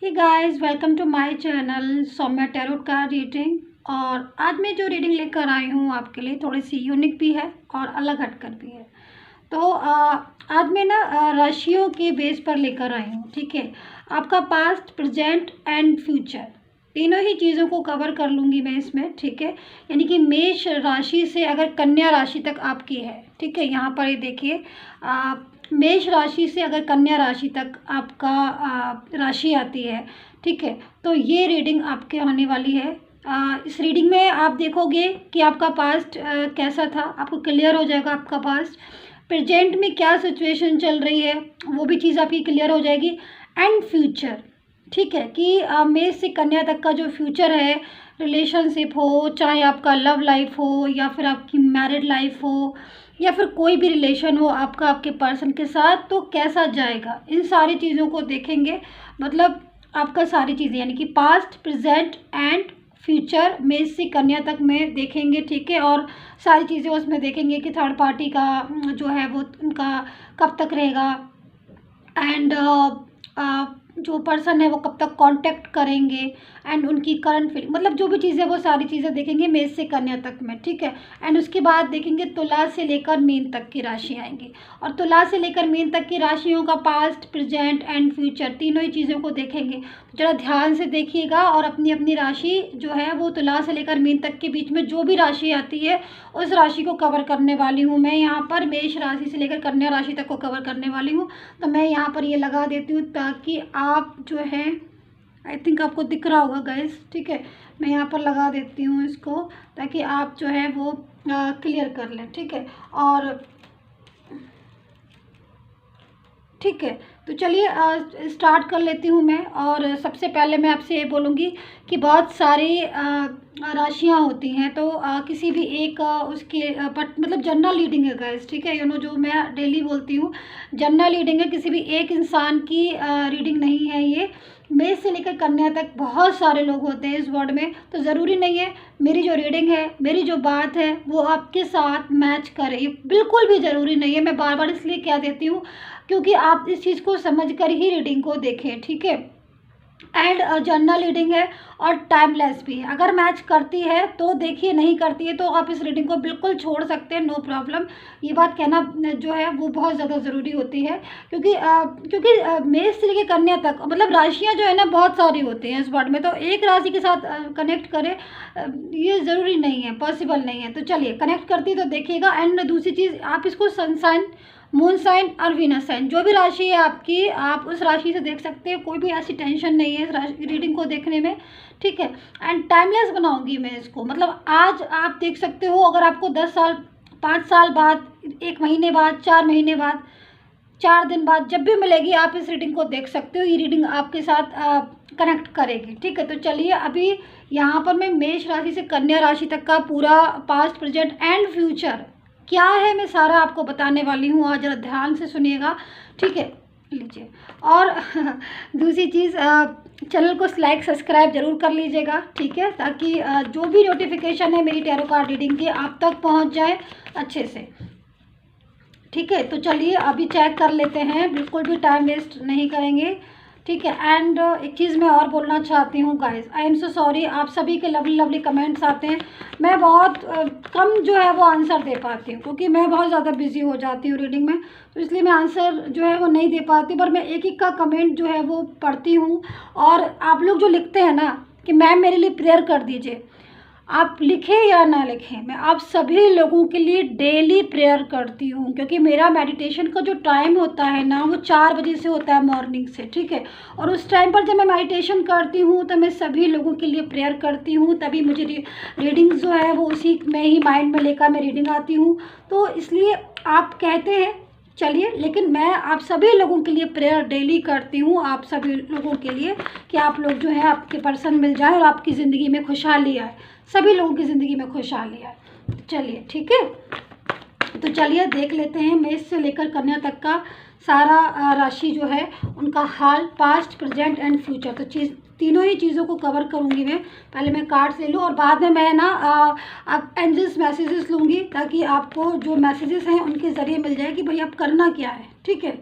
Hey guys, welcome to my channel Saumya tarot card reading. और आज मैं जो रीडिंग लेकर आई हूँ आपके लिए थोड़ी सी यूनिक भी है और अलग हटकर भी है। तो आज मैं ना राशियों के बेस पर लेकर आई हूँ। ठीक है, आपका पास्ट, प्रेजेंट एंड फ्यूचर तीनों ही चीज़ों को कवर कर लूँगी मैं इसमें। ठीक है, यानी कि मेष राशि से अगर कन्या राशि तक आपकी है। ठीक है, यहाँ पर ये देखिए, मेष राशि से अगर कन्या राशि तक आपका राशि आती है। ठीक है, तो ये रीडिंग आपके होने वाली है। इस रीडिंग में आप देखोगे कि आपका पास्ट कैसा था, आपको क्लियर हो जाएगा आपका पास्ट। प्रेजेंट में क्या सिचुएशन चल रही है वो भी चीज़ आपकी क्लियर हो जाएगी। एंड फ्यूचर, ठीक है, कि मेष से कन्या तक का जो फ्यूचर है, रिलेशनशिप हो, चाहे आपका लव लाइफ हो या फिर आपकी मैरिड लाइफ हो या फिर कोई भी रिलेशन हो आपका आपके पर्सन के साथ, तो कैसा जाएगा, इन सारी चीज़ों को देखेंगे। मतलब आपका सारी चीज़ें यानी कि पास्ट, प्रेजेंट एंड फ्यूचर मेष से कन्या तक में देखेंगे। ठीक है, और सारी चीज़ें उसमें देखेंगे कि थर्ड पार्टी का जो है वो उनका कब तक रहेगा, एंड जो पर्सन है वो कब तक कांटेक्ट करेंगे, एंड उनकी करंट फीलिंग, मतलब जो भी चीज़ें वो सारी चीज़ें देखेंगे मेष से कन्या तक में। ठीक है, एंड उसके बाद देखेंगे तुला से लेकर मीन तक की राशि आएंगी। और तुला से लेकर मीन तक की राशियों का पास्ट, प्रेजेंट एंड फ्यूचर तीनों ही चीज़ों को देखेंगे। तो जरा ध्यान से देखिएगा और अपनी अपनी राशि जो है वो तुला से लेकर मीन तक के बीच में जो भी राशि आती है उस राशि को कवर करने वाली हूँ मैं। यहाँ पर मेष राशि से लेकर कन्या राशि तक को कवर करने वाली हूँ। तो मैं यहाँ पर ये लगा देती हूँ ताकि आप जो है, आई थिंक आपको दिख रहा होगा गाइस। ठीक है, मैं यहाँ पर लगा देती हूँ इसको ताकि आप जो है वो क्लियर कर लें। ठीक है, और ठीक है, तो चलिए स्टार्ट कर लेती हूँ मैं। और सबसे पहले मैं आपसे ये बोलूँगी कि बहुत सारी राशियाँ होती हैं, तो किसी भी एक उसके मतलब जनरल रीडिंग है गाइस। ठीक है, जो मैं डेली बोलती हूँ जनरल रीडिंग है, किसी भी एक इंसान की रीडिंग नहीं है ये। मेष से लेकर कन्या तक बहुत सारे लोग होते हैं इस वर्ल्ड में, तो ज़रूरी नहीं है मेरी जो रीडिंग है, मेरी जो बात है वो आपके साथ मैच करे, ये बिल्कुल भी ज़रूरी नहीं है। मैं बार बार इसलिए कह देती हूँ क्योंकि आप इस चीज़ को समझ कर ही रीडिंग को देखें। ठीक है, एंड जनरल रीडिंग है और टाइमलेस भी है। अगर मैच करती है तो देखिए, नहीं करती है तो आप इस रीडिंग को बिल्कुल छोड़ सकते हैं, नो प्रॉब्लम। ये बात कहना जो है वो बहुत ज़्यादा ज़रूरी होती है क्योंकि मेष से लेकर कन्या तक मतलब राशियाँ जो है ना बहुत सारी होती हैं इस वर्ड में, तो एक राशि के साथ कनेक्ट करें ये ज़रूरी नहीं है, पॉसिबल नहीं है। तो चलिए कनेक्ट करती है तो देखिएगा। एंड दूसरी चीज़, आप इसको सनसाइन, मून साइन और वीनस साइन जो भी राशि है आपकी, आप उस राशि से देख सकते हैं। कोई भी ऐसी टेंशन नहीं है इस रीडिंग को देखने में। ठीक है, एंड टाइमलेस बनाऊंगी मैं इसको, मतलब आज आप देख सकते हो, अगर आपको 10 साल, 5 साल बाद, 1 महीने बाद, 4 महीने बाद, 4 दिन बाद, जब भी मिलेगी आप इस रीडिंग को देख सकते हो। ये रीडिंग आपके साथ कनेक्ट करेगी। ठीक है, तो चलिए अभी यहाँ पर मैं मेष राशि से कन्या राशि तक का पूरा पास्ट, प्रेजेंट एंड फ्यूचर क्या है मैं सारा आपको बताने वाली हूँ। आज जरा ध्यान से सुनिएगा। ठीक है, लीजिए। और दूसरी चीज़, चैनल को लाइक सब्सक्राइब जरूर कर लीजिएगा। ठीक है, ताकि जो भी नोटिफिकेशन है मेरी टैरो कार्ड रीडिंग की आप तक पहुँच जाए अच्छे से। ठीक है, तो चलिए अभी चेक कर लेते हैं, बिल्कुल भी टाइम वेस्ट नहीं करेंगे। ठीक है, एंड एक चीज़ मैं और बोलना चाहती हूँ guys, I am so sorry, आप सभी के लवली लवली कमेंट्स आते हैं, मैं बहुत कम जो है वो आंसर दे पाती हूँ क्योंकि मैं बहुत ज़्यादा बिजी हो जाती हूँ रीडिंग में, तो इसलिए मैं आंसर जो है वो नहीं दे पाती। पर मैं एक एक का कमेंट जो है वो पढ़ती हूँ। और आप लोग जो लिखते हैं ना कि मैम मेरे लिए प्रेयर कर दीजिए, आप लिखें या ना लिखें, मैं आप सभी लोगों के लिए डेली प्रेयर करती हूँ क्योंकि मेरा मेडिटेशन का जो टाइम होता है ना वो 4 बजे से होता है मॉर्निंग से। ठीक है, और उस टाइम पर जब मैं मेडिटेशन करती हूँ तो मैं सभी लोगों के लिए प्रेयर करती हूँ, तभी मुझे रीडिंग जो है वो उसी में ही माइंड में लेकर मैं रीडिंग आती हूँ। तो इसलिए आप कहते हैं चलिए, लेकिन मैं आप सभी लोगों के लिए प्रेयर डेली करती हूँ, आप सभी लोगों के लिए, कि आप लोग जो है आपके पर्सन मिल जाए और आपकी ज़िंदगी में खुशहाली आए, सभी लोगों की ज़िंदगी में खुशहाली आए। चलिए ठीक है, तो चलिए देख लेते हैं मेष से लेकर कन्या तक का सारा राशि जो है उनका हाल, पास्ट, प्रेजेंट एंड फ्यूचर। तो तीनों ही चीज़ों को कवर करूँगी मैं। पहले मैं कार्ड्स ले लूँ और बाद में मैं ना आप एंजल्स मैसेजेस लूँगी ताकि आपको जो मैसेजेस हैं उनके ज़रिए मिल जाए कि भाई आप करना क्या है। ठीक है,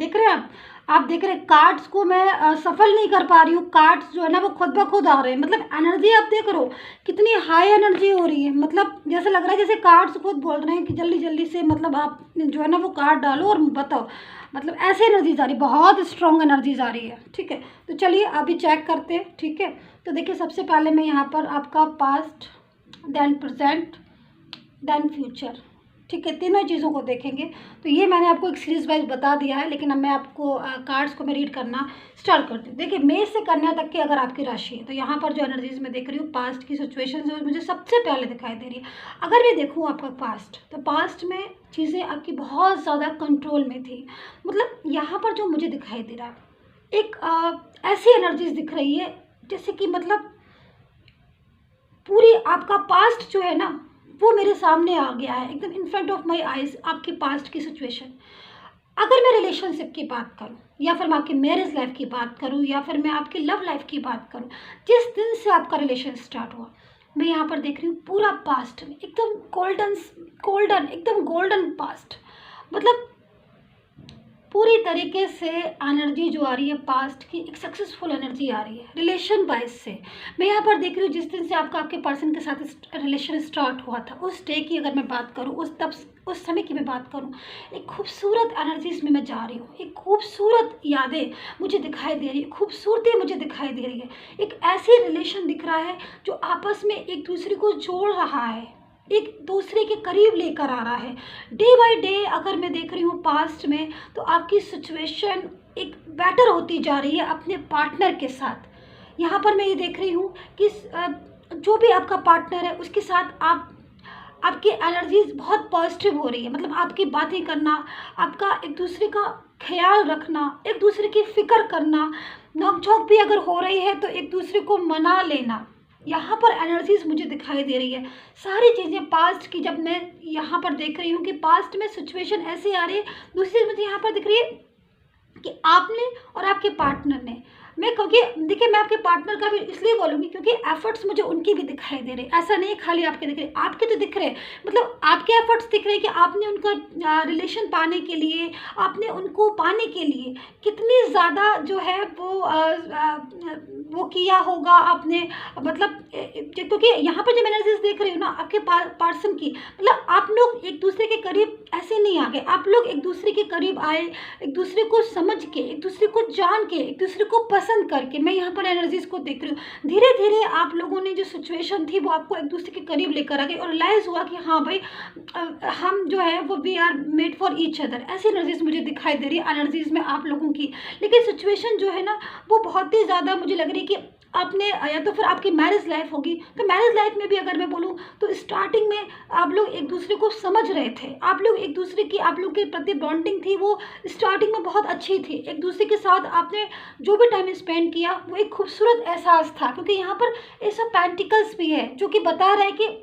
देख रहे हैं आप देख रहे हैं कार्ड्स को मैं सफल नहीं कर पा रही हूँ, कार्ड्स जो है ना वो खुद ब खुद आ रहे हैं। मतलब एनर्जी आप देख रहे हो कितनी हाई एनर्जी हो रही है। मतलब जैसे लग रहा है जैसे कार्ड्स खुद बोल रहे हैं कि जल्दी जल्दी से मतलब आप जो है ना वो कार्ड डालो और बताओ। मतलब ऐसे एनर्जीज आ रही है, बहुत स्ट्रॉन्ग एनर्जीज आ रही है। ठीक है, तो चलिए अभी चेक करते हैं। ठीक है, तो देखिए सबसे पहले मैं यहाँ पर आपका past, then present, then future, ठीक है, तीनों चीज़ों को देखेंगे। तो ये मैंने आपको एक सीरीज वाइज बता दिया है, लेकिन अब मैं आपको कार्ड्स को मैं रीड करना स्टार्ट करती हूँ। देखिए मेष से कन्या तक की अगर आपकी राशि है तो यहाँ पर जो एनर्जीज मैं देख रही हूँ, पास्ट की सिचुएशन जो मुझे सबसे पहले दिखाई दे रही है। अगर मैं देखूँ आपका पास्ट, तो पास्ट में चीज़ें आपकी बहुत ज़्यादा कंट्रोल में थी। मतलब यहाँ पर जो मुझे दिखाई दे रहा है एक ऐसी एनर्जीज दिख रही है जैसे कि मतलब पूरी आपका पास्ट जो है ना वो मेरे सामने आ गया है एकदम in front of my eyes. आपके पास्ट की सिचुएशन, अगर मैं रिलेशनशिप की बात करूं या फिर मैं आपकी मैरिज लाइफ की बात करूं या फिर मैं आपकी लव लाइफ की बात करूं, जिस दिन से आपका रिलेशन स्टार्ट हुआ, मैं यहाँ पर देख रही हूँ पूरा पास्ट में एकदम गोल्डन एकदम गोल्डन पास्ट। मतलब पूरी तरीके से एनर्जी जो आ रही है पास्ट की, एक सक्सेसफुल एनर्जी आ रही है रिलेशन वाइज से। मैं यहाँ पर देख रही हूँ जिस दिन से आपका आपके पर्सन के साथ रिलेशन स्टार्ट हुआ था, उस डे की अगर मैं बात करूँ, उस समय की मैं बात करूँ, एक खूबसूरत एनर्जीज में मैं जा रही हूँ। एक खूबसूरत यादें मुझे दिखाई दे रही है, खूबसूरती मुझे दिखाई दे रही है। एक ऐसी रिलेशन दिख रहा है जो आपस में एक दूसरे को जोड़ रहा है, एक दूसरे के करीब लेकर आ रहा है। डे बाय डे अगर मैं देख रही हूँ पास्ट में, तो आपकी सिचुएशन एक बेटर होती जा रही है अपने पार्टनर के साथ। यहाँ पर मैं ये देख रही हूँ कि जो भी आपका पार्टनर है उसके साथ आपकी एनर्जीज बहुत पॉजिटिव हो रही है। मतलब आपकी बातें करना, आपका एक दूसरे का ख्याल रखना, एक दूसरे की फिक्र करना, नोक-झोंक भी अगर हो रही है तो एक दूसरे को मना लेना, यहाँ पर एनर्जीज मुझे दिखाई दे रही है। सारी चीज़ें पास्ट की जब मैं यहाँ पर देख रही हूँ कि पास्ट में सिचुएशन ऐसे आ रही है। दूसरी चीज़ मुझे यहाँ पर दिख रही है कि आपने और आपके पार्टनर ने, मैं क्योंकि देखिए मैं आपके पार्टनर का भी इसलिए बोलूँगी क्योंकि एफर्ट्स मुझे उनकी भी दिखाई दे रहे। ऐसा नहीं खाली आपके दिख रहे, आपके तो दिख रहे, मतलब आपके एफर्ट्स दिख रहे कि आपने उनका रिलेशन पाने के लिए, आपने उनको पाने के लिए कितनी ज़्यादा जो है वो किया होगा आपने। मतलब क्योंकि यहाँ पर जो एनर्जीज देख रही हूँ ना आपके पर्सन की, मतलब आप लोग एक दूसरे के करीब ऐसे नहीं आ गए, आप लोग एक दूसरे के करीब आए, एक दूसरे को समझ के, एक दूसरे को जान के, एक दूसरे को पसंद करके। मैं यहाँ पर एनर्जीज को देख रही हूँ धीरे धीरे आप लोगों ने जो सिचुएशन थी वो आपको एक दूसरे के करीब लेकर आ गई और रियलाइज हुआ कि हाँ भाई हम जो है वो we are made for each other. ऐसी एनर्जीज मुझे दिखाई दे रही है एनर्जीज में आप लोगों की। लेकिन सिचुएशन जो है ना वो बहुत ही ज़्यादा मुझे लग रही है कि आपने, या तो फिर आपकी मैरिज लाइफ होगी, तो मैरिज लाइफ में भी अगर मैं बोलूँ तो स्टार्टिंग में आप लोग एक दूसरे को समझ रहे थे, आप लोग एक दूसरे की, आप लोग के प्रति बॉन्डिंग थी वो स्टार्टिंग में बहुत अच्छी थी। एक दूसरे के साथ आपने जो भी टाइम स्पेंड किया वो एक खूबसूरत एहसास था। क्योंकि यहाँ पर ऐसा पेंटिकल्स भी है जो कि बता रहा है कि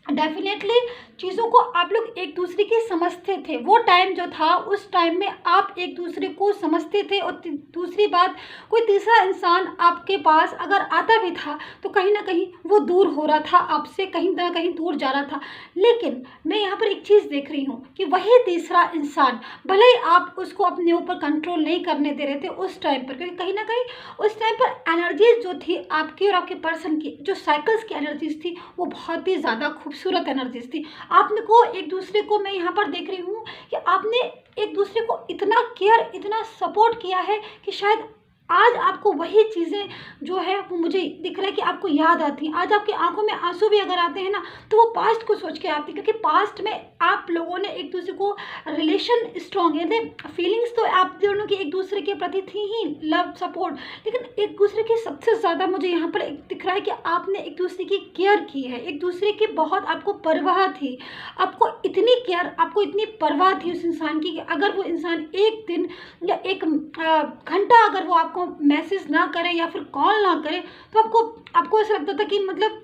डेफिनेटली चीज़ों को आप लोग एक दूसरे की समझते थे। वो टाइम जो था उस टाइम में आप एक दूसरे को समझते थे। और दूसरी बात, कोई तीसरा इंसान आपके पास अगर आता भी था तो कहीं ना कहीं वो दूर हो रहा था आपसे, कहीं ना कहीं दूर जा रहा था। लेकिन मैं यहाँ पर एक चीज़ देख रही हूँ कि वही तीसरा इंसान, भले ही आप उसको अपने ऊपर कंट्रोल नहीं करने दे रहे थे उस टाइम पर, क्योंकि कहीं ना कहीं उस टाइम पर एनर्जीज जो थी आपकी और आपके पर्सन की, जो साइकिल्स की एनर्जीज थी वो बहुत ही ज़्यादा खूबसूरत एनर्जीज थी। आपने को एक दूसरे को, मैं यहाँ पर देख रही हूँ कि आपने एक दूसरे को इतना केयर, इतना सपोर्ट किया है कि शायद आज आपको वही चीज़ें जो है वो मुझे दिख रहा है कि आपको याद आती हैं। आज आपकी आंखों में आंसू भी अगर आते हैं ना तो वो पास्ट को सोच के आती है, क्योंकि पास्ट में आप लोगों ने एक दूसरे को रिलेशन स्ट्रॉन्ग है, फीलिंग्स तो आप दोनों की एक दूसरे के प्रति थी ही, लव सपोर्ट, लेकिन एक दूसरे की सबसे ज़्यादा मुझे यहाँ पर दिख रहा है कि आपने एक दूसरे की केयर की है, एक दूसरे की बहुत आपको परवाह थी। आपको इतनी केयर, आपको इतनी परवाह थी उस इंसान की कि अगर वो इंसान एक दिन या एक घंटा अगर वो आपको मैसेज ना करे या फिर कॉल ना करे तो आपको ऐसा लगता था कि मतलब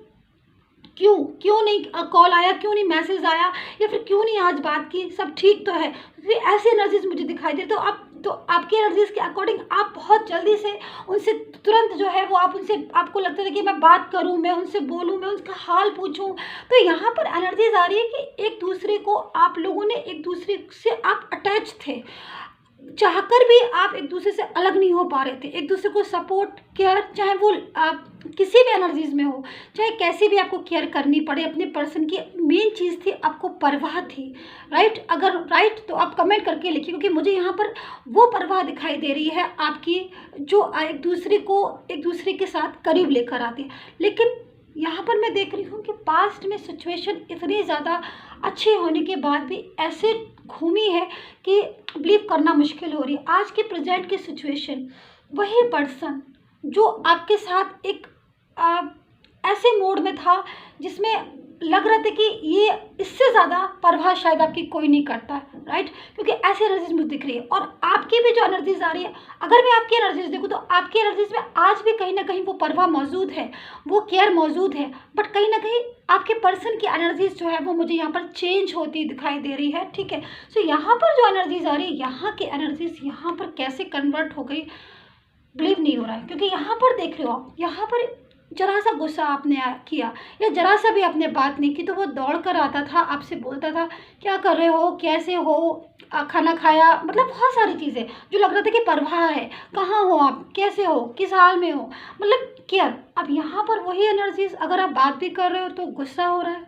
क्यों नहीं कॉल आया, क्यों नहीं मैसेज आया, या फिर क्यों नहीं आज बात की, सब ठीक तो है। तो ऐसी एनर्जीज मुझे दिखाई दे, तो आपकी एनर्जीज के अकॉर्डिंग आप बहुत जल्दी से उनसे तुरंत जो है वो आपको लगता था कि मैं बात करूं, मैं उनसे बोलूं, मैं उनका हाल पूछूं। तो यहाँ पर एनर्जीज आ रही है कि एक दूसरे को आप लोगों ने, एक दूसरे से आप अटैच थे। चाहकर भी आप एक दूसरे से अलग नहीं हो पा रहे थे, एक दूसरे को सपोर्ट केयर, चाहे वो आप किसी भी एनर्जीज में हो, चाहे कैसी भी आपको केयर करनी पड़े, अपने पर्सन की मेन चीज़ थी आपको परवाह थी। राइट? अगर राइट तो आप कमेंट करके लिखिए, क्योंकि मुझे यहाँ पर वो परवाह दिखाई दे रही है आपकी, जो एक दूसरे के साथ करीब लेकर आती है। लेकिन यहाँ पर मैं देख रही हूँ कि पास्ट में सिचुएशन इतनी ज़्यादा अच्छी होने के बाद भी ऐसे घूमी है कि बिलीव करना मुश्किल हो रही है। आज के प्रेजेंट की सिचुएशन, वही पर्सन जो आपके साथ एक ऐसे मोड में था जिसमें लग रहा था कि ये इससे ज़्यादा परवाह शायद आपकी कोई नहीं करता है। राइट? क्योंकि ऐसी एनर्जीज मुझे दिख रही है, और आपकी भी जो एनर्जीज आ रही है, अगर मैं आपकी एनर्जीज देखूँ तो आपकी एनर्जीज में आज भी कहीं ना कहीं वो परवाह मौजूद है, वो केयर मौजूद है, बट कहीं ना कहीं आपके पर्सन की एनर्जीज जो है वो मुझे यहाँ पर चेंज होती दिखाई दे रही है। ठीक है? सो यहाँ पर जो एनर्जीज आ रही है, यहाँ की एनर्जीज यहाँ पर कैसे कन्वर्ट हो गई बिलीव नहीं हो रहा है। क्योंकि यहाँ पर देख रहे हो आप, यहाँ पर जरा सा गुस्सा आपने किया या जरा सा भी आपने बात नहीं की तो वो दौड़ कर आता था, आपसे बोलता था क्या कर रहे हो, कैसे हो, खाना खाया, मतलब बहुत सारी चीज़ें जो लग रहा था कि परवाह है, कहाँ हो आप, कैसे हो, किस हाल में हो, मतलब केयर। अब यहाँ पर वही एनर्जीज, अगर आप बात भी कर रहे हो तो गुस्सा हो रहा है।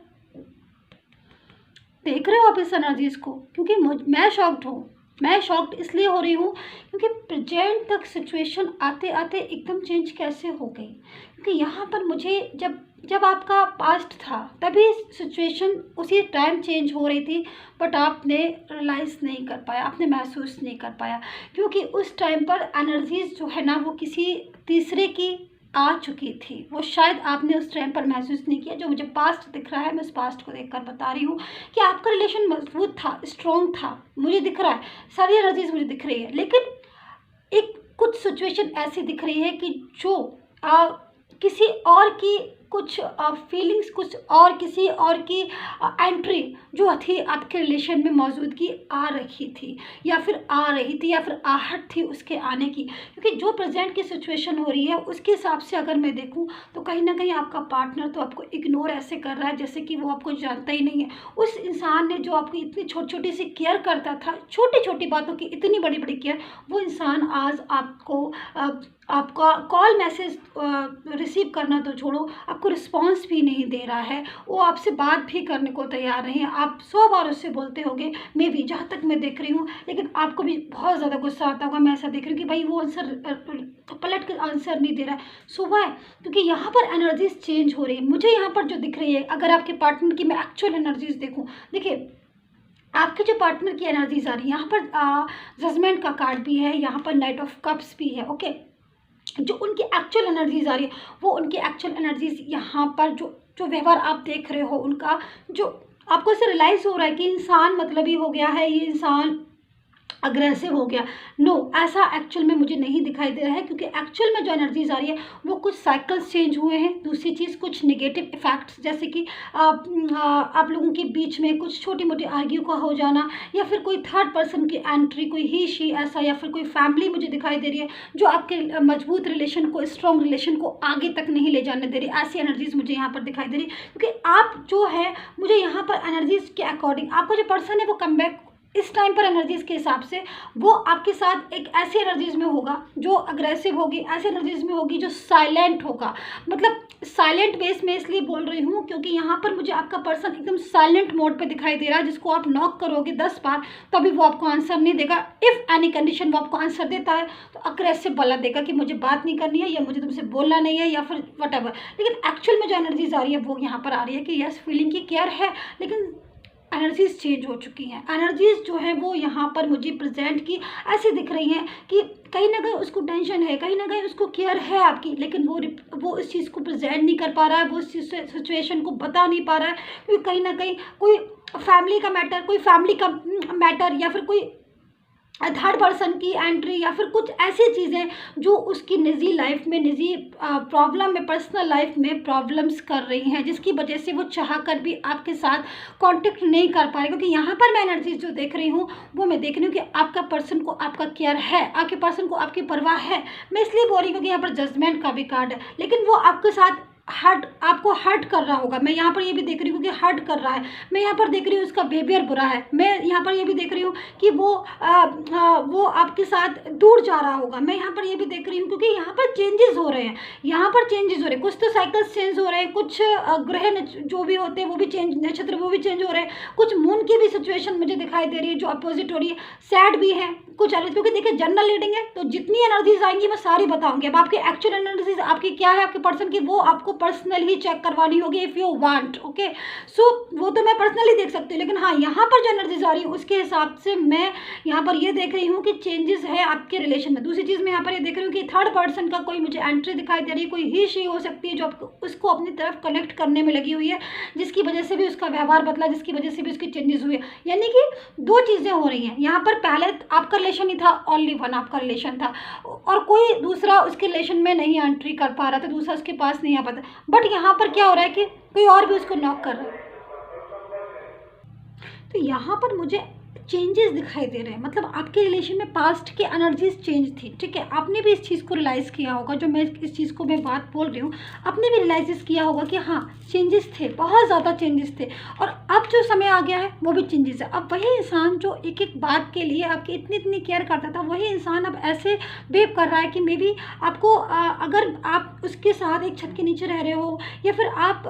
देख रहे हो आप इस एनर्जीज को? क्योंकि मैं शॉक्ड हूँ। मैं शॉक्ड इसलिए हो रही हूँ क्योंकि प्रेजेंट तक सिचुएशन आते आते एकदम चेंज कैसे हो गई। क्योंकि यहाँ पर मुझे जब आपका पास्ट था तभी सिचुएशन उसी टाइम चेंज हो रही थी, बट आपने रियलाइज़ नहीं कर पाया, आपने महसूस नहीं कर पाया, क्योंकि उस टाइम पर एनर्जीज जो है ना वो किसी तीसरे की आ चुकी थी। वो शायद आपने उस टाइम पर महसूस नहीं किया। जो मुझे पास्ट दिख रहा है, मैं उस पास्ट को देखकर बता रही हूँ कि आपका रिलेशन मजबूत था, स्ट्रॉन्ग था, मुझे दिख रहा है, सारी एनर्जीज मुझे दिख रही है। लेकिन एक कुछ सिचुएशन ऐसी दिख रही है कि जो किसी और की कुछ फीलिंग्स, कुछ और किसी और की एंट्री जो थी आपके रिलेशन में मौजूदगी आ रही थी, या फिर आ रही थी, या फिर आहट थी उसके आने की। क्योंकि जो प्रेजेंट की सिचुएशन हो रही है उसके हिसाब से अगर मैं देखूं तो कहीं ना कहीं आपका पार्टनर तो आपको इग्नोर ऐसे कर रहा है जैसे कि वो आपको जानता ही नहीं है। उस इंसान ने जो आपकी इतनी छोटी छोटी सी केयर करता था, छोटी छोटी बातों की इतनी बड़ी बड़ी केयर, वो इंसान आज आपका कॉल मैसेज रिसीव करना तो छोड़ो, आपको रिस्पांस भी नहीं दे रहा है, वो आपसे बात भी करने को तैयार नहीं है। आप 100 बार उससे बोलते होगे, मैं भी जहाँ तक मैं देख रही हूँ, लेकिन आपको भी बहुत ज़्यादा गुस्सा आता होगा। मैं ऐसा देख रही हूँ कि भाई वो आंसर पलट कर आंसर नहीं दे रहा है। सुबह क्योंकि यहाँ पर एनर्जीज चेंज हो रही है। मुझे यहाँ पर जो दिख रही है, अगर आपके पार्टनर की मैं एक्चुअल एनर्जीज देखूँ, देखिए आपके जो पार्टनर की एनर्जीज आ रही है, यहाँ पर जजमेंट का कार्ड भी है, यहाँ पर नाइट ऑफ कप्स भी है। ओके, जो उनकी एक्चुअल एनर्जीज आ रही है, वो उनकी एक्चुअल एनर्जीज यहाँ पर जो व्यवहार आप देख रहे हो उनका, जो आपको ऐसे रियलाइज़ हो रहा है कि इंसान मतलबी हो गया है, ये इंसान अग्रेसिव हो गया। नो, ऐसा एक्चुअल में मुझे नहीं दिखाई दे रहा है, क्योंकि एक्चुअल में जो एनर्जीज आ रही है वो कुछ साइकिल्स चेंज हुए हैं। दूसरी चीज़, कुछ नेगेटिव इफेक्ट्स, जैसे कि आप लोगों के बीच में कुछ छोटी मोटी आर्ग्यू का हो जाना, या फिर कोई थर्ड पर्सन की एंट्री, कोई ही शी ऐसा, या फिर कोई फैमिली मुझे दिखाई दे रही है जो आपके मजबूत रिलेशन को, स्ट्रॉन्ग रिलेशन को आगे तक नहीं ले जाने दे रही। ऐसी एनर्जीज मुझे यहाँ पर दिखाई दे रही, क्योंकि आप जो है, मुझे यहाँ पर एनर्जीज के अकॉर्डिंग आपका जो पर्सन है वो कम बैक इस टाइम पर एनर्जीज के हिसाब से वो आपके साथ एक ऐसी एनर्जीज में होगा जो अग्रेसिव होगी, ऐसी एनर्जीज में होगी जो साइलेंट होगा। मतलब साइलेंट बेस में इसलिए बोल रही हूँ क्योंकि यहाँ पर मुझे आपका पर्सन एकदम साइलेंट मोड पे दिखाई दे रहा है, जिसको आप नॉक करोगे 10 बार तभी वो आपको आंसर नहीं देगा। इफ़ एनी कंडीशन वो आपको आंसर देता है तो अग्रेसिव वाला देगा कि मुझे बात नहीं करनी है, या मुझे तुमसे बोलना नहीं है, या फिर वट। लेकिन एक्चुअल में जो एनर्जीज आ रही है वो यहाँ पर आ रही है कि यस, फीलिंग की केयर है, लेकिन एनर्जीज चेंज हो चुकी हैं। एनर्जीज जो है वो यहाँ पर मुझे प्रेजेंट की ऐसी दिख रही हैं कि कहीं ना कहीं उसको टेंशन है, कहीं ना कहीं उसको केयर है आपकी, लेकिन वो इस चीज़ को प्रेजेंट नहीं कर पा रहा है, वो इस सिचुएशन को बता नहीं पा रहा है, क्योंकि कहीं ना कहीं कोई फैमिली का मैटर, या फिर कोई थर्ड पर्सन की एंट्री, या फिर कुछ ऐसी चीज़ें जो उसकी निजी लाइफ में, निजी प्रॉब्लम में, पर्सनल लाइफ में प्रॉब्लम्स कर रही हैं, जिसकी वजह से वो चाह कर भी आपके साथ कांटेक्ट नहीं कर पा रहे। क्योंकि यहाँ पर मैं एनर्जीज जो देख रही हूँ वो मैं देख रही हूँ कि आपका पर्सन को आपका केयर है, आपके पर्सन को आपकी परवाह है। मैं इसलिए बोल रही हूँ क्योंकि यहाँ पर जजमेंट का भी कार्ड है, लेकिन वो आपके साथ हर्ट, आपको हर्ट कर रहा होगा। मैं यहाँ पर ये भी देख रही हूँ कि हर्ट कर रहा है। मैं यहाँ पर देख रही हूँ उसका बिहेवियर बुरा है। मैं यहाँ पर ये भी देख रही हूँ कि वो आपके साथ दूर जा रहा होगा। मैं यहाँ पर ये भी देख रही हूँ क्योंकि यहाँ पर चेंजेस हो रहे हैं, यहाँ पर चेंजेस हो रहे हैं। कुछ तो साइकिल्स चेंज हो रहे हैं, कुछ ग्रह जो भी होते हैं वो भी चेंज, नक्षत्र वो भी चेंज हो रहे हैं। कुछ मून की भी सिचुएशन मुझे दिखाई दे रही है जो अपोजिट हो रही है। सैड भी है कुछ अलग, क्योंकि देखिए जनरल रीडिंग है तो जितनी एनर्जीज आएंगी मैं सारी बताऊंगी। अब आपकी एक्चुअल एनर्जीज आपकी क्या है आपके पर्सन की, वो आपको पर्सनली चेक करवानी होगी इफ़ यू वांट। ओके, सो वो तो मैं पर्सनली देख सकती हूँ, लेकिन हाँ यहाँ पर जो एनर्जीज आ रही है उसके हिसाब से मैं यहाँ पर ये देख रही हूँ कि चेंजेस है आपके रिलेशन में। दूसरी चीज़ मैं यहाँ पर ये देख रही हूँ कि थर्ड पर्सन का कोई मुझे एंट्री दिखाई दे रही है, कोई ही शी हो सकती है जो उसको अपनी तरफ कनेक्ट करने में लगी हुई है, जिसकी वजह से भी उसका व्यवहार बदला, जिसकी वजह से भी उसकी चेंजेस हुए। यानी कि दो चीज़ें हो रही हैं यहाँ पर। पहले आपका रिलेशन ही था, ओनली वन आपका रिलेशन था और कोई दूसरा उसके रिलेशन में नहीं एंट्री कर पा रहा था, दूसरा उसके पास नहीं आ पाता। बट यहाँ पर क्या हो रहा है कि कोई और भी उसको नॉक कर रहा है। तो यहाँ पर मुझे चेंजेस दिखाई दे रहे हैं, मतलब आपके रिलेशन में पास्ट की एनर्जीज चेंज थी। ठीक है, आपने भी इस चीज़ को रियलाइज़ किया होगा, जो मैं इस चीज़ को मैं बात बोल रही हूँ, आपने भी रियलाइज किया होगा कि हाँ चेंजेस थे, बहुत ज़्यादा चेंजेस थे। और अब जो समय आ गया है वो भी चेंजेस है। अब वही इंसान जो एक एक बात के लिए आपकी इतनी इतनी केयर करता था, वही इंसान अब ऐसे बिहेव कर रहा है कि मे बी आपको अगर आप उसके साथ एक छत के नीचे रह रहे हो या फिर आप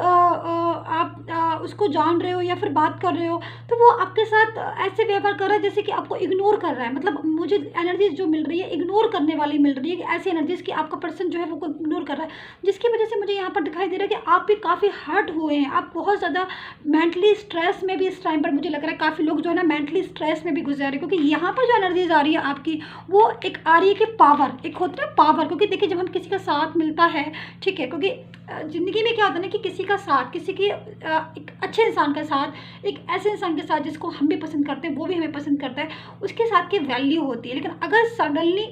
उसको जान रहे हो या फिर बात कर रहे हो, तो वो आपके साथ ऐसे व्यवहार कर रहा है जैसे कि आपको इग्नोर कर रहा है। मतलब मुझे एनर्जीज जो मिल रही है इग्नोर करने वाली मिल रही है, कि ऐसी एनर्जीज कि आपका पर्सन जो है वो इग्नोर कर रहा है, जिसकी वजह से मुझे यहाँ पर दिखाई दे रहा है कि आप भी काफ़ी हर्ट हुए हैं। आप बहुत ज़्यादा मेंटली स्ट्रेस में भी इस टाइम पर मुझे लग रहा है काफ़ी लोग जो है ना मेंटली स्ट्रेस में भी गुजर रहे हैं, क्योंकि यहाँ पर जो एनर्जीज आ रही है आपकी वो एक आ रही है कि पावर, एक होता है पावर। क्योंकि देखिए जब हम किसी का साथ मिलता है, ठीक है, क्योंकि ज़िंदगी में क्या होता है ना कि किसी का साथ, किसी के एक अच्छे इंसान का साथ, एक ऐसे इंसान के साथ जिसको हम भी पसंद करते हैं वो भी हमें पसंद करता है, उसके साथ की वैल्यू होती है। लेकिन अगर सडनली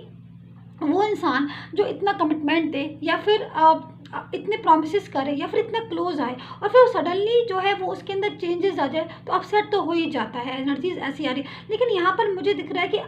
वो इंसान जो इतना कमिटमेंट दे या फिर इतने प्रोमिस करे या फिर इतना क्लोज आए और फिर सडनली जो है वो उसके अंदर चेंजेस आ जाए, तो अपसेट तो हो ही जाता है, एनर्जीज ऐसी आ रही है। लेकिन यहाँ पर मुझे दिख रहा है कि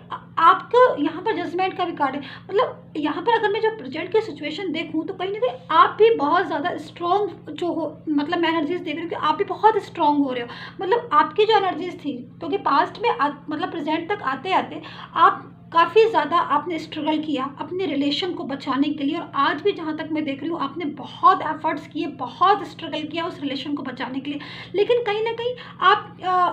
आपको यहाँ पर जजमेंट का भी कार्ड है। मतलब यहाँ पर अगर मैं जो प्रेजेंट की सिचुएशन देखूँ तो कहीं ना कहीं आप भी बहुत ज़्यादा स्ट्रॉन्ग जो हो, मतलब मैं एनर्जीज देख रही हूँ कि आप भी बहुत स्ट्रॉन्ग हो रहे हो। मतलब आपकी जो एनर्जीज थी, क्योंकि पास्ट में मतलब प्रेजेंट तक आते आते आप काफ़ी ज़्यादा आपने स्ट्रगल किया अपने रिलेशन को बचाने के लिए, और आज भी जहाँ तक मैं देख रही हूँ आपने बहुत एफर्ट्स किए, बहुत स्ट्रगल किया उस रिलेशन को बचाने के लिए। लेकिन कहीं ना कहीं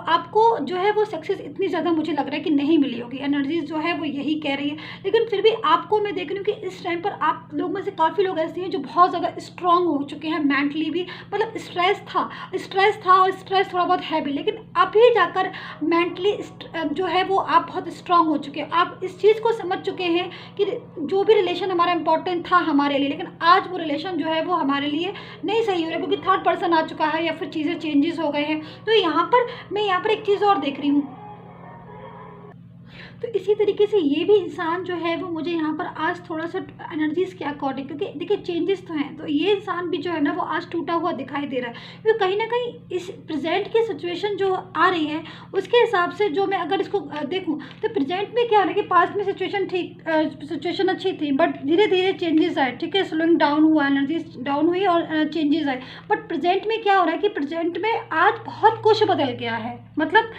आपको जो है वो सक्सेस इतनी ज़्यादा मुझे लग रहा है कि नहीं मिली होगी। एनर्जीज जो है वो यही कह रही है। लेकिन फिर भी आपको मैं देख रही हूँ कि इस टाइम पर आप लोग में से काफ़ी लोग ऐसे हैं जो बहुत ज़्यादा स्ट्रॉन्ग हो चुके हैं मेंटली भी। मतलब स्ट्रेस था और स्ट्रेस थोड़ा बहुत है भी, लेकिन अभी जाकर मेंटली जो है वो आप बहुत स्ट्रॉन्ग हो चुके हैं। आप इस चीज़ को समझ चुके हैं कि जो भी रिलेशन हमारा इंपॉर्टेंट था हमारे लिए, लेकिन आज वो रिलेशन जो है वो हमारे लिए नहीं सही हो रहा है, क्योंकि थर्ड पर्सन आ चुका है या फिर चीज़ें चेंजेस हो गए हैं। तो यहाँ पर मैं एक चीज़ और देख रही हूँ। तो इसी तरीके से ये भी इंसान जो है वो मुझे यहाँ पर आज थोड़ा सा एनर्जीज़ के अकॉर्डिंग, क्योंकि देखिए चेंजेस तो हैं, तो ये इंसान भी जो है ना वो आज टूटा हुआ दिखाई दे रहा है। क्योंकि कहीं ना कहीं इस प्रेजेंट की सिचुएशन जो आ रही है उसके हिसाब से जो मैं अगर इसको देखूँ तो प्रेजेंट में क्या हो रहा है कि पास्ट में सिचुएशन अच्छी थी, बट धीरे धीरे चेंजेस आए। ठीक है, स्लोइंग डाउन हुआ, एनर्जीज डाउन हुई और चेंजेस आए। बट प्रेजेंट में क्या हो रहा है कि प्रेजेंट में आज बहुत कुछ बदल गया है। मतलब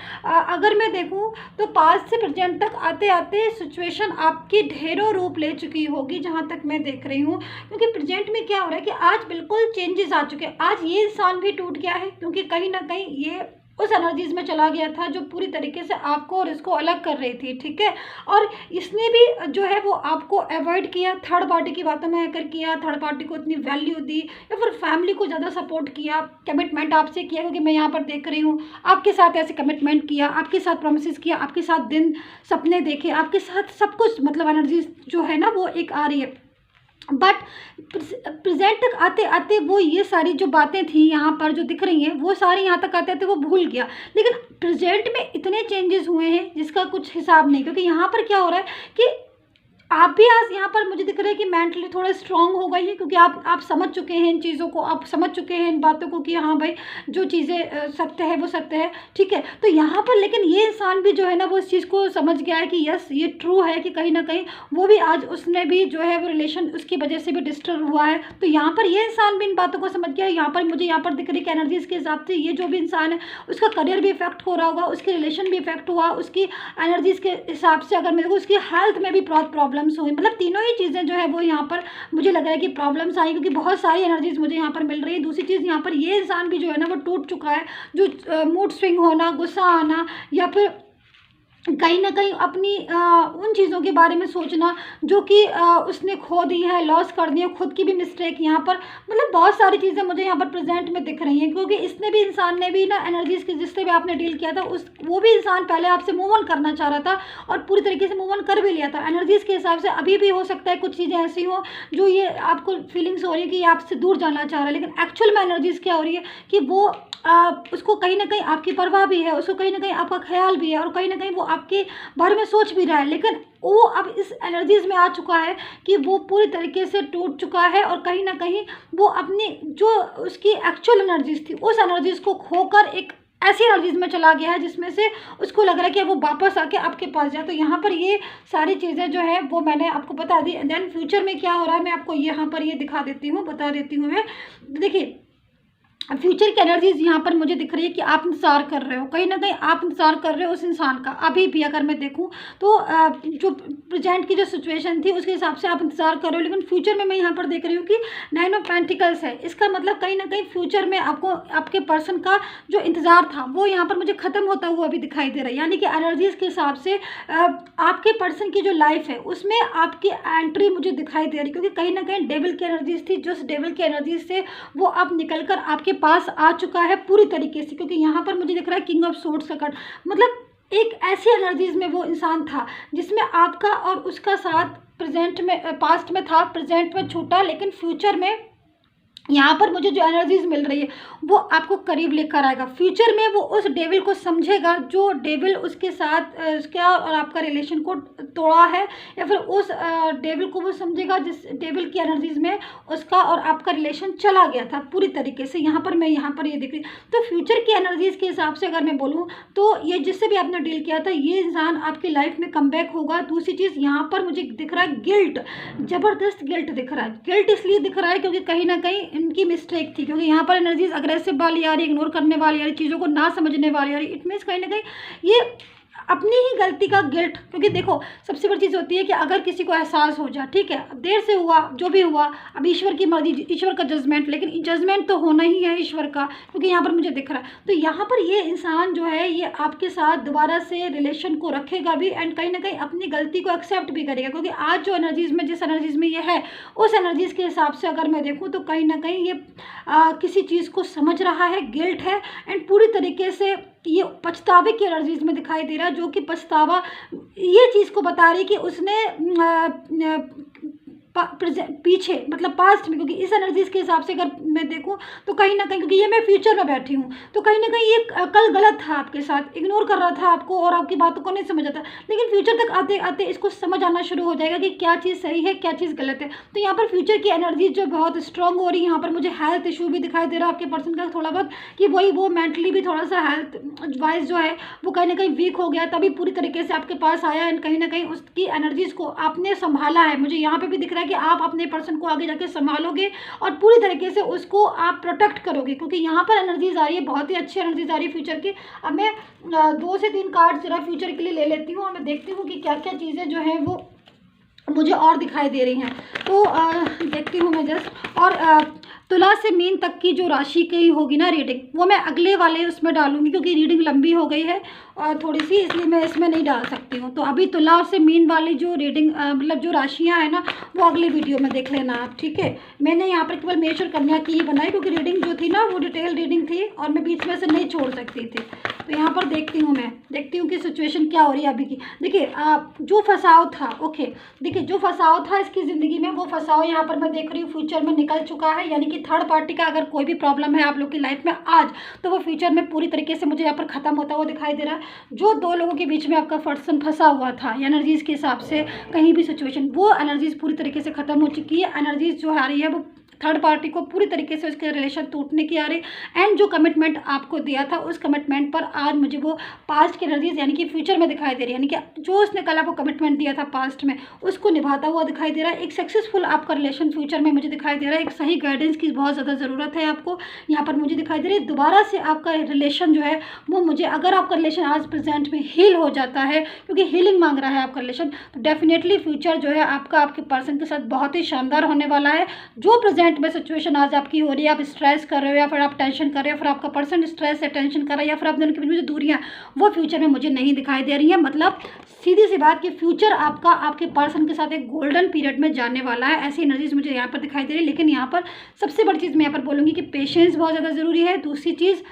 अगर मैं देखूँ तो पास्ट से प्रेजेंट तक आते आते सिचुएशन आपकी ढेरों रूप ले चुकी होगी, जहाँ तक मैं देख रही हूँ। क्योंकि प्रेजेंट में क्या हो रहा है कि आज बिल्कुल चेंजेस आ चुके हैं। आज ये इंसान भी टूट गया है, क्योंकि कहीं ना कहीं ये उस एनर्जीज में चला गया था जो पूरी तरीके से आपको और इसको अलग कर रही थी। ठीक है, और इसने भी जो है वो आपको अवॉइड किया, थर्ड पार्टी की बातों में आकर किया, थर्ड पार्टी को इतनी वैल्यू दी या फिर फैमिली को ज़्यादा सपोर्ट किया, कमिटमेंट आपसे किया, क्योंकि मैं यहाँ पर देख रही हूँ आपके साथ ऐसे कमिटमेंट किया, आपके साथ प्रोमिस किया, आपके साथ दिन सपने देखे, आपके साथ सब कुछ। मतलब एनर्जीज जो है ना वो एक आ रही है। बट प्रेजेंट तक आते आते वो ये सारी जो बातें थी यहाँ पर जो दिख रही हैं वो सारी यहाँ तक आते आते वो भूल गया। लेकिन प्रेजेंट में इतने चेंजेस हुए हैं जिसका कुछ हिसाब नहीं, क्योंकि यहाँ पर क्या हो रहा है कि आप भी आज यहाँ पर मुझे दिख रहा है कि मेंटली थोड़े स्ट्रांग हो गई है, क्योंकि आप समझ चुके हैं इन चीज़ों को, आप समझ चुके हैं इन बातों को कि हाँ भाई जो चीज़ें सत्य है वो सत्य है, ठीक है। तो यहाँ पर लेकिन ये इंसान भी जो है ना वो इस चीज़ को समझ गया है कि यस ये ट्रू है, कि कहीं ना कहीं वो भी आज उसने भी जो है वो रिलेशन उसकी वजह से भी डिस्टर्ब हुआ है। तो यहाँ पर ये इंसान भी इन बातों को समझ गया है। यहाँ पर मुझे यहाँ पर दिख रही है कि एनर्जीज के हिसाब से ये जो भी इंसान है उसका करियर भी इफेक्ट हो रहा होगा, उसके रिलेशन भी इफेक्ट हुआ, उसकी एनर्जीज के हिसाब से अगर मैं देखूँ उसकी हेल्थ में भी बहुत प्रॉब्लम्स हुई। मतलब तीनों ही चीज़ें जो है वो यहाँ पर मुझे लग रहा है कि प्रॉब्लम्स आई, क्योंकि बहुत सारी एनर्जीज मुझे यहाँ पर मिल रही है। दूसरी चीज़ यहाँ पर ये इंसान भी जो है ना वो टूट चुका है, जो मूड स्विंग होना, गुस्सा आना, या फिर कहीं ना कहीं अपनी उन चीज़ों के बारे में सोचना जो कि उसने खो दी है, लॉस कर दी है, खुद की भी मिस्टेक यहाँ पर, मतलब बहुत सारी चीज़ें मुझे यहाँ पर प्रेजेंट में दिख रही हैं। क्योंकि इसने भी, इंसान ने भी ना एनर्जीज के जिससे भी आपने डील किया था वो भी इंसान पहले आपसे मूव ऑन करना चाह रहा था और पूरी तरीके से मूव ऑन कर भी लिया था। एनर्जीज के हिसाब से अभी भी हो सकता है कुछ चीज़ें ऐसी हों जो ये आपको फीलिंग्स हो रही है कि ये आपसे दूर जाना चाह रहा है, लेकिन एक्चुअल में एनर्जीज क्या हो रही है कि वो उसको कहीं ना कहीं आपकी परवाह भी है, उसको कहीं ना कहीं आपका ख्याल भी है, और कहीं ना कहीं वो आपके बारे में सोच भी रहा है। लेकिन वो अब इस एनर्जीज में आ चुका है कि वो पूरी तरीके से टूट चुका है, और कहीं ना कहीं वो अपनी जो उसकी एक्चुअल एनर्जीज थी उस एनर्जीज को खोकर एक ऐसी एनर्जीज में चला गया है जिसमें से उसको लग रहा है कि वो वापस आके आपके पास जाए। तो यहाँ पर ये सारी चीज़ें जो है वो मैंने आपको बता दी। देन फ्यूचर में क्या हो रहा है मैं आपको यहाँ पर ये दिखा देती हूँ, बता देती हूँ मैं। देखिए फ्यूचर की एनर्जीज यहाँ पर मुझे दिख रही है कि आप इंतजार कर रहे हो, कहीं ना कहीं आप इंतजार कर रहे हो उस इंसान का। अभी भी अगर मैं देखूँ तो जो प्रेजेंट की जो सिचुएशन थी उसके हिसाब से आप इंतजार कर रहे हो, लेकिन फ्यूचर में मैं यहाँ पर देख रही हूँ कि 9 ऑफ पेंटिकल्स है। इसका मतलब कहीं ना कहीं फ्यूचर में आपको आपके पर्सन का जो इंतजार था वो यहाँ पर मुझे ख़त्म होता हुआ भी दिखाई दे रहा है। यानी कि एनर्जीज के हिसाब से आपके पर्सन की जो लाइफ है उसमें आपकी एंट्री मुझे दिखाई दे रही है, क्योंकि कहीं ना कहीं डेविल की एनर्जीज थी, जो डेविल की एनर्जीज से वो अब निकल कर आपके पास आ चुका है पूरी तरीके से। क्योंकि यहाँ पर मुझे दिख रहा है किंग ऑफ सोर्ड्स का कार्ड, मतलब एक ऐसी एनर्जीज में वो इंसान था जिसमें आपका और उसका साथ प्रेजेंट में, पास्ट में था, प्रेजेंट में छूटा, लेकिन फ्यूचर में यहाँ पर मुझे जो एनर्जीज मिल रही है वो आपको करीब लेकर आएगा। फ्यूचर में वो उस डेविल को समझेगा जो डेविल उसके साथ उसका और आपका रिलेशन को तोड़ा है, या फिर उस डेविल को वो समझेगा जिस डेविल की एनर्जीज में उसका और आपका रिलेशन चला गया था पूरी तरीके से। यहाँ पर मैं यहाँ पर ये देख रही। तो फ्यूचर की एनर्जीज के हिसाब से अगर मैं बोलूँ तो ये जिससे भी आपने डील किया था ये इंसान आपकी लाइफ में कमबैक होगा। दूसरी चीज़ यहाँ पर मुझे दिख रहा है गिल्ट, ज़बरदस्त गिल्ट दिख रहा है। गिल्ट इसलिए दिख रहा है क्योंकि कहीं ना कहीं इनकी मिस्टेक थी, क्योंकि यहाँ पर एनर्जीज अग्रेसिव वाली आ रही, इग्नोर करने वाली आ रही, चीज़ों को ना समझने वाली आ रही। इट मीन्स कहीं ना कहीं ये अपनी ही गलती का गिल्ट। क्योंकि देखो सबसे बड़ी चीज़ होती है कि अगर किसी को एहसास हो जाए, ठीक है देर से हुआ जो भी हुआ, अब ईश्वर की मर्जी, ईश्वर का जजमेंट, लेकिन जजमेंट तो होना ही है ईश्वर का, क्योंकि यहाँ पर मुझे दिख रहा है। तो यहाँ पर ये इंसान जो है ये आपके साथ दोबारा से रिलेशन को रखेगा भी, एंड कहीं ना कहीं अपनी गलती को एक्सेप्ट भी करेगा। क्योंकि आज जो एनर्जीज में, जिस एनर्जीज में ये है उस एनर्जीज के हिसाब से अगर मैं देखूँ तो कहीं ना कहीं ये किसी चीज़ को समझ रहा है, गिल्ट है, एंड पूरी तरीके से ये पछतावे की एनर्जीज में दिखाई दे रहा है, जो कि पछतावा ये चीज़ को बता रही कि उसने पीछे मतलब पास्ट में, क्योंकि इस एनर्जीज के हिसाब से अगर मैं देखूं तो कहीं ना कहीं, क्योंकि ये मैं फ्यूचर में बैठी हूँ, तो कहीं ना कहीं ये कल गलत था आपके साथ, इग्नोर कर रहा था आपको और आपकी बातों को नहीं समझ आता, लेकिन फ्यूचर तक आते आते इसको समझ आना शुरू हो जाएगा कि क्या चीज़ सही है क्या चीज़ गलत है। तो यहाँ पर फ्यूचर की एनर्जीज जो बहुत स्ट्रांग हो रही है। यहाँ पर मुझे हेल्थ इशू भी दिखाई दे रहा है आपके पर्सन का थोड़ा बहुत, कि वही वो मेंटली भी थोड़ा सा हेल्थ वाइज जो है वो कहीं ना कहीं वीक हो गया, तभी पूरी तरीके से आपके पास आया, एंड कहीं ना कहीं उसकी एनर्जीज को आपने संभाला है। मुझे यहाँ पर भी दिख रहा है कि आप अपने पर्सन को आगे जाके संभालोगे और पूरी तरीके से उसको आप प्रोटेक्ट करोगे, क्योंकि यहाँ पर एनर्जीज आ रही है, बहुत ही अच्छी एनर्जीज आ रही है फ्यूचर की। अब मैं 2 से 3 कार्ड जरा फ्यूचर के लिए ले लेती हूँ और मैं देखती हूँ कि क्या क्या चीज़ें जो है वो मुझे और दिखाई दे रही हैं। तो देखती हूँ मैं जस्ट, और तुला से मीन तक की जो राशि की होगी ना रीडिंग, वो मैं अगले वाले उसमें डालूंगी, क्योंकि रीडिंग लंबी हो गई है और थोड़ी सी, इसलिए मैं इसमें नहीं डाल सकती हूँ। तो अभी तुला से मीन वाली जो रीडिंग मतलब जो राशियाँ हैं ना वो अगले वीडियो में देख लेना आप, ठीक है। मैंने यहाँ पर केवल मेजर कन्या की ही बनाई, क्योंकि रीडिंग जो थी ना वो डिटेल रीडिंग थी और मैं बीच में से नहीं छोड़ सकती थी। तो यहाँ पर देखती हूँ, मैं देखती हूँ कि सिचुएशन क्या हो रही है अभी की। देखिए जो फंसाव था, ओके देखिए जो फंसाव था इसकी ज़िंदगी में, वो फंसाव यहाँ पर मैं देख रही हूँ फ्यूचर में निकल चुका है। यानी कि थर्ड पार्टी का अगर कोई भी प्रॉब्लम है आप लोग की लाइफ में आज, तो वो फ्यूचर में पूरी तरीके से मुझे यहाँ पर ख़त्म होता हुआ दिखाई दे रहा है। जो 2 लोगों के बीच में आपका पर्सन फँसा हुआ था एनर्जीज़ के हिसाब से, कहीं भी सिचुएशन, वो एनर्जीज़ पूरी तरीके से ख़त्म हो चुकी है। एनर्जीज़ जो आ रही है वो थर्ड पार्टी को पूरी तरीके से उसके रिलेशन टूटने की आ रही, एंड जो कमिटमेंट आपको दिया था उस कमिटमेंट पर आज मुझे वो पास्ट की एनर्जीज यानी कि फ्यूचर में दिखाई दे रही है, यानी कि जो उसने कल आपको कमिटमेंट दिया था पास्ट में उसको निभाता हुआ दिखाई दे रहा है। एक सक्सेसफुल आपका रिलेशन फ्यूचर में मुझे दिखाई दे रहा है। एक सही गाइडेंस की बहुत ज़्यादा ज़रूरत है आपको यहाँ पर मुझे दिखाई दे रही है। दोबारा से आपका रिलेशन जो है वो मुझे, अगर आपका रिलेशन आज प्रेजेंट में हील हो जाता है, क्योंकि हीलिंग मांग रहा है आपका रिलेशन, तो डेफिनेटली फ्यूचर जो है आपका आपके पर्सन के साथ बहुत ही शानदार होने वाला है। जो प्रेजेंट में सिचुएशन आज आपकी हो रही है, आप स्ट्रेस कर रहे हो या फिर आप टेंशन कर रहे हो, फिर आपका पर्सन स्ट्रेस या टेंशन कर रहा है, या फिर आप दोनों के बीच में जो दूरियां, वो फ्यूचर में मुझे नहीं दिखाई दे रही है। मतलब सीधी सी बात कि फ्यूचर आपका आपके पर्सन के साथ एक गोल्डन पीरियड में जाने वाला है, ऐसी एनर्जीज मुझे यहाँ पर दिखाई दे रही है। लेकिन यहाँ पर सबसे बड़ी चीज़ मैं यहाँ पर बोलूँगी कि पेशेंस बहुत ज़्यादा ज़रूरी है। दूसरी चीज़,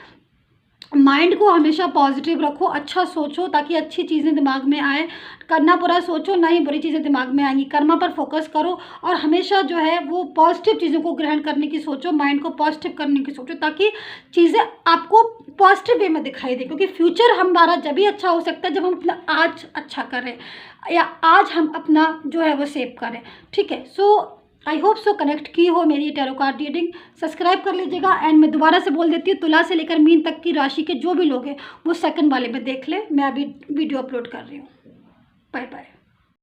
माइंड को हमेशा पॉजिटिव रखो, अच्छा सोचो ताकि अच्छी चीज़ें दिमाग में आए। करना बुरा सोचो, ना ही बुरी चीज़ें दिमाग में आएंगी। कर्मा पर फोकस करो और हमेशा जो है वो पॉजिटिव चीज़ों को ग्रहण करने की सोचो, माइंड को पॉजिटिव करने की सोचो, ताकि चीज़ें आपको पॉजिटिव वे में दिखाई दे। क्योंकि फ्यूचर हमारा जब भी अच्छा हो सकता है जब हम अपना आज अच्छा करें, या आज हम अपना जो है वो सेव करें। ठीक है, सो आई होप सो कनेक्ट की हो मेरी टैरो कार्ड रीडिंग। सब्सक्राइब कर लीजिएगा। एंड मैं दोबारा से बोल देती हूँ, तुला से लेकर मीन तक की राशि के जो भी लोग हैं वो सेकंड वाले में देख ले, मैं अभी वीडियो अपलोड कर रही हूँ। Bye bye.